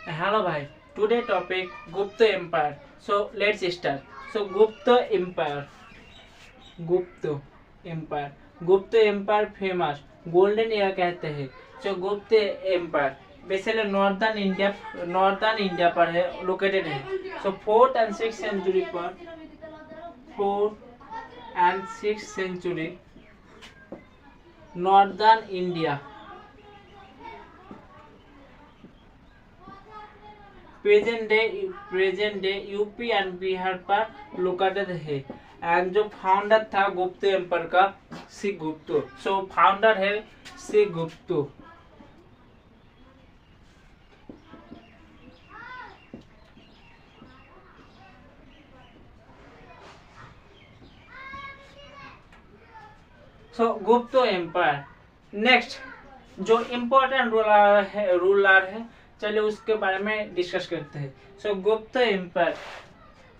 Hello bhai. Today topic Gupta Empire. So let's start. So Gupta Empire. Gupta Empire. Gupta Empire famous. Golden era कहते हैं. So Gupta Empire. Basically Northern India पर है, located है. So 4th and 6th century पर 4th and 6th century Northern India. Present day UP and Bihar पर located है. And जो founder था गुप्त एम्पायर का श्रीगुप्त. सो फाउंडर है श्रीगुप्त. सो गुप्त एम्पायर. नेक्स्ट जो इम्पोर्टेंट रूलर है चलिए उसके बारे में डिस्कस करते हैं. सो गुप्त एम्पायर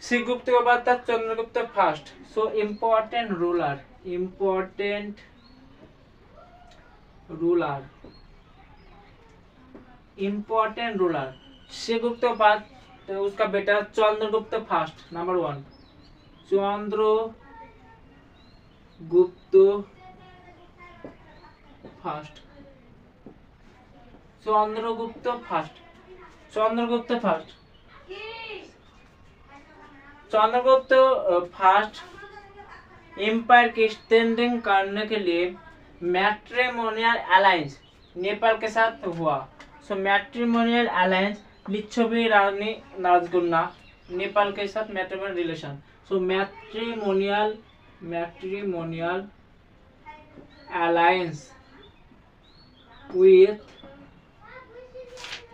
श्रीगुप्त के बाद था Chandragupta first. So important ruler Srigupta के बाद तो उसका बेटा Chandragupta first number 1. Chandragupta first. Chandragupta first empire की स्टैंडिंग करने के लिए मैट्रिमोनियल अलायंस नेपाल के साथ हुआ. सो मैट्रिमोनियल अलायंस लिच्छवी रानी राजकन्या नेपाल के साथ matrimonial relation. So matrimonial alliance with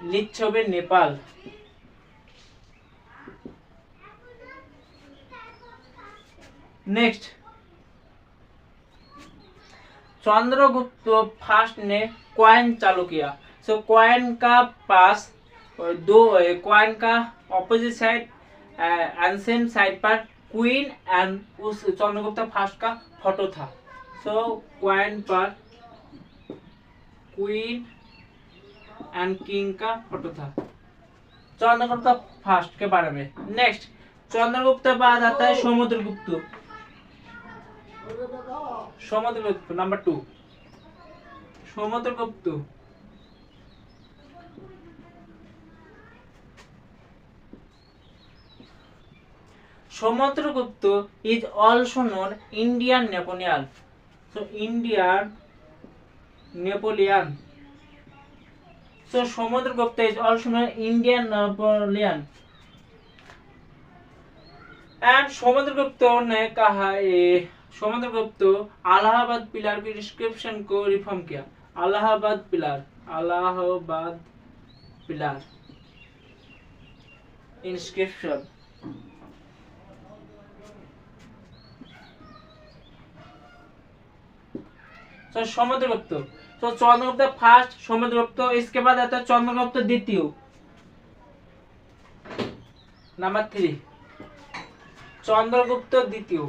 Licchavi Nepal. Next Chandragupta first ने कॉइन चालू किया. सो कॉइन का पास दो कॉइन का ऑपोजिट साइड एंशिएंट साइड पर क्वीन एंड उस चंद्रगुप्त फर्स्ट का फोटो था. सो कॉइन पर क्वीन एंड किंग का फोटो था चंद्रगुप्त फर्स्ट के बारे में. नेक्स्ट चंद्रगुप्त बाद आता है Samudragupta number 2. Samudragupta is also known Indian Napoleon. So Indian Napoleon. So Samudragupta is also known Indian Napoleon. And Samudragupta ने कहा समुद्रगुप्त अलाहाबाद पिलर की डिस्क्रिप्शन को रिफॉर्म किया. Allahabad pillar inscription. So Samudragupta. तो चंद्रगुप्त फर्स्ट समुद्रगुप्त. इसके बाद आता है चंद्रगुप्त द्वितीय नंबर 3. चंद्रगुप्त द्वितीय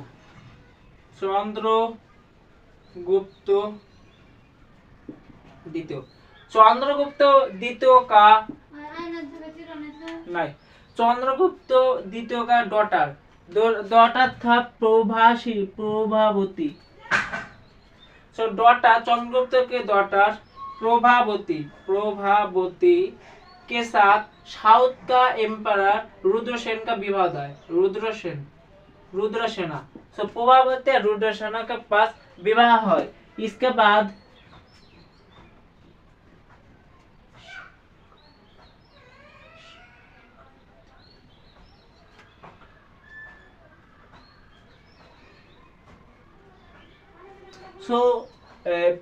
चंद्रगुप्त द्वितीय का डॉटर था प्रभावती. सो डॉटर चंद्रगुप्त के डॉटर प्रभावती के साथ साउथ का एम्पायर रुद्रसेन का विवाह है. रुद्रसेना. सो प्रभावती रुद्रसेना के पास विवाह है. इसके बाद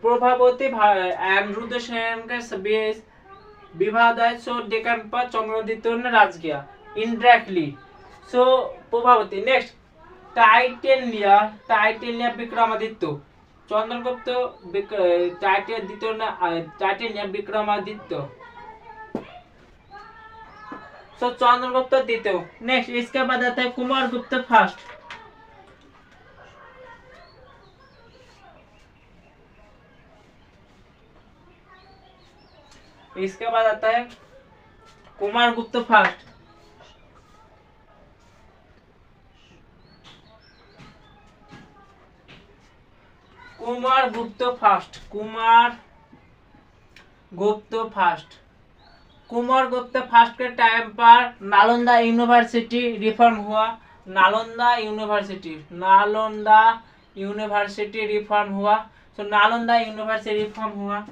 प्रभावती एंड रुद्रसेन के बीच विवाद है. सो डेक्कन पर चंद्रगुप्त ने राज किया इनडायरेक्टली. सो प्रभावती. नेक्स्ट टाइटेलिया विक्रमादित्य. चंद्रगुप्त टाइटेलिया विक्रमादित्य. सो चंद्रगुप्त द्वितीय. नेक्स्ट इसके बाद आता है कुमारगुप्त फर्स्ट. इसके बाद आता है कुमार गुप्त फर्स्ट। कुमार गुप्त फर्स्ट। कुमार गुप्त फर्स्ट। कुमार गुप्त फर्स्ट के टाइम पर नालंदा यूनिवर्सिटी रिफॉर्म हुआ। Nalanda university, Nalanda university reform हुआ। तो नालंदा यूनिवर्सिटी रिफॉर्म हुआ।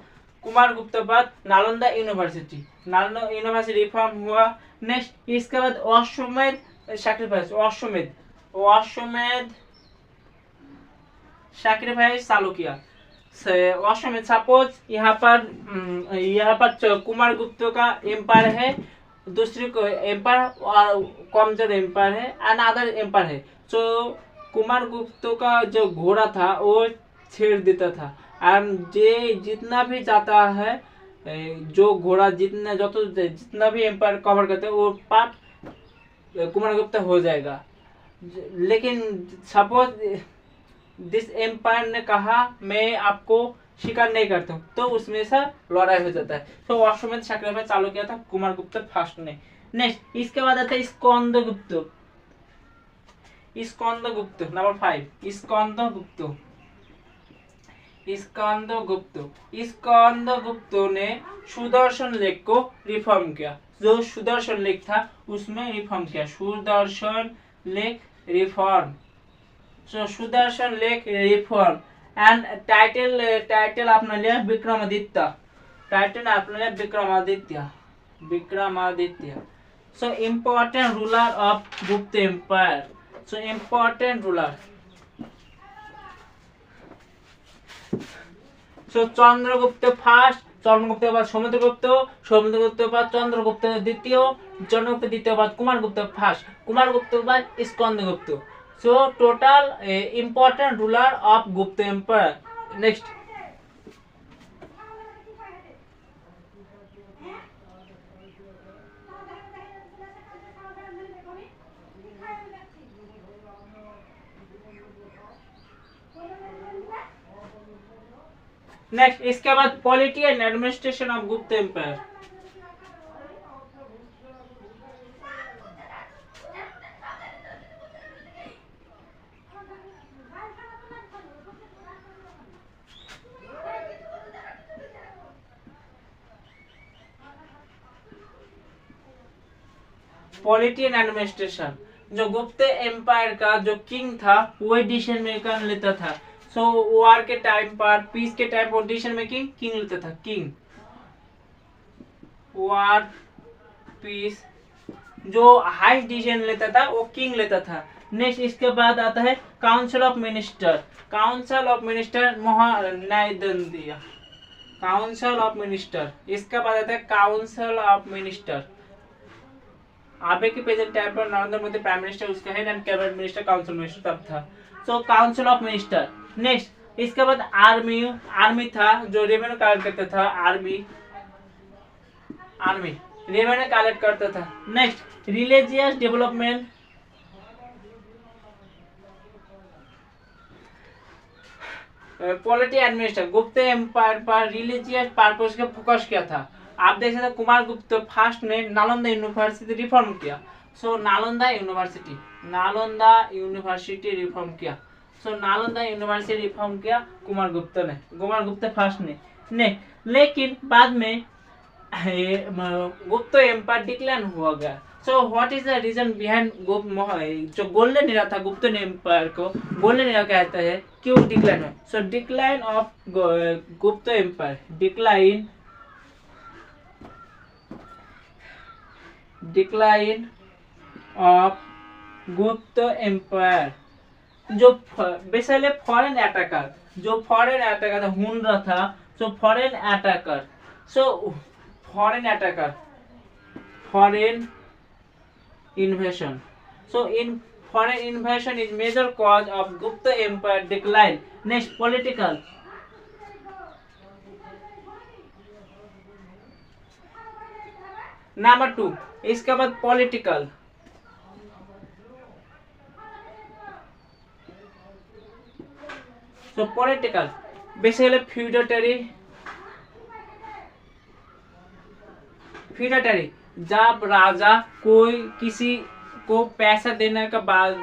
कुमार गुप्त बाद Nalanda university, Nalanda university reform हुआ। नेक्स्ट इसके बाद अश्वमेध सैक्रिफाइस, अश्वमेध, अश्वमेध सैक्रिफाइस चालू किया। अश्वमेध, सपोज यहाँ पर कुमार गुप्त का एम्पायर है, दूसरी को एम्पायर और कमजोर एम्पायर है, अनदर एम्पायर है। तो कुमार गुप्त का जो घोड़ा था वो छेड़ देता था, एंड जे जितना भी जाता है, जो घोड़ा जितना भी एम्पायर कवर करता है वो पार्ट कुमार गुप्त हो जाएगा। लेकिन सपोज दिस एम्पायर ने कहा मैं आपको स्वीकार नहीं करता हूँ, तो उसमें से लड़ाई हो जाता है। तो अश्वमेध सैक्रिफाइस चालू किया था कुमार गुप्त फर्स्ट ने। नेक्स्ट इसके बाद आता है स्कंदगुप्त। स्कंदगुप्त नंबर 5, स्कंदगुप्त। स्कंदगुप्त, स्कंदगुप्त ने सुदर्शन लेक को रिफॉर्म किया। जो सुदर्शन लेक था उसमें रिफॉर्म किया। Sudarshan lake reform. So Sudarshan lake reform and title आपने लिया विक्रमादित्य। टाइटल आपने लिया विक्रमादित्य, विक्रमादित्य। सो important ruler of Gupta empire. So important ruler, so Chandragupta first, Chandragupta के बाद समुद्रगुप्त, समुद्रगुप्त के बाद चंद्रगुप्त द्वितीय, चंद्रगुप्त द्वितीय के बाद कुमार गुप्त फर्स्ट, कुमार गुप्त के बाद Skandagupta. So total important ruler of Gupta Empire. Next, next इसके बाद polity and administration of Gupta empire. Polity and administration, जो गुप्त एम्पायर का जो किंग था वो डिसीजन मेकर लेता था। सो वॉर के टाइम पर, पीस के टाइम पर डिसीजन मेकिंग किंग लेता था। किंग, वॉर पीस जो हाईएस्ट डिसीजन लेता था वो किंग लेता था। नेक्स्ट इसके बाद आता है council of minister. Council of minister न्यायदंडीय, काउंसिल ऑफ मिनिस्टर। इसके बाद आता है काउंसिल ऑफ मिनिस्टर। आगे के प्रेजेंट टाइम पर नरेंद्र मोदी प्राइम मिनिस्टर, उसका head and cabinet minister, council minister तब था। सो काउंसिल ऑफ मिनिस्टर। नेक्स्ट इसके बाद आर्मी, आर्मी था जो रेवेन्यू कलेक्ट करता था। आर्मी, आर्मी रेवेन्यू कलेक्ट करता था। Next religious development, polity administer. गुप्त एम्पायर पर रिलीजियस पर्पस का फोकस किया था। आप देख सकते कुमार गुप्त फर्स्ट ने नालंदा यूनिवर्सिटी रिफॉर्म किया। So Nalanda university, Nalanda university reform किया। सो नालंदा यूनिवर्सिटी रिफॉर्म किया कुमार गुप्त ने, कुमार गुप्त फर्स्ट ने। लेकिन बाद में गुप्त एम्पायर डिक्लाइन हुआ गया। So what is the reason behind जो गोल्डन एरा था गुप्त एम्पायर को गोल्डन एरा कहता है, क्यों डिक्लाइन हुआ? So decline of Gupta empire, decline of Gupta empire. जो बेसिकली फॉरेन अटैकर, जो फॉरेन अटैकर था, हुनरा था, so foreign attacker. So foreign attacker, foreign invasion. So in foreign invasion is major cause of Gupta Empire decline. Next political. Number 2 इसके बाद political. So political basically feudatory जब राजा कोई किसी को पैसा देने के बाद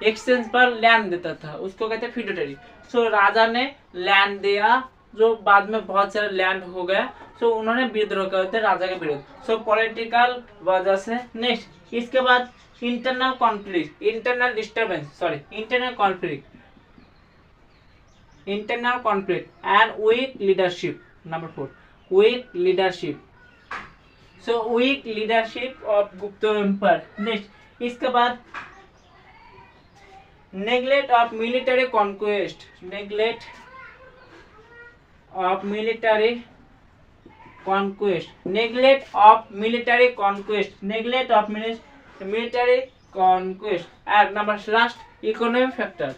एक्सचेंज पर लैंड देता था, उसको कहते हैं फ्यूडेटरी। सो राजा ने लैंड दिया, जो बाद में बहुत सारा लैंड हो गया। सो उन्होंने विद्रोह करते राजा के विरुद्ध। सो पॉलिटिकल वजह से। नेक्स्ट इसके बाद internal conflict, internal disturbance, sorry internal conflict and weak leadership. Number 4 weak leadership. So weak leadership of Gupta empire. Next इसके बाद neglect of military conquest, neglect of military conquest, neglect of military conquest, neglect of military conquest. And number last economic factor.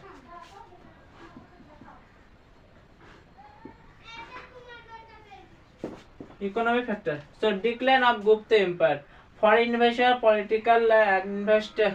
Economic factor. So decline of Gupta Empire. Foreign invasion, political investor.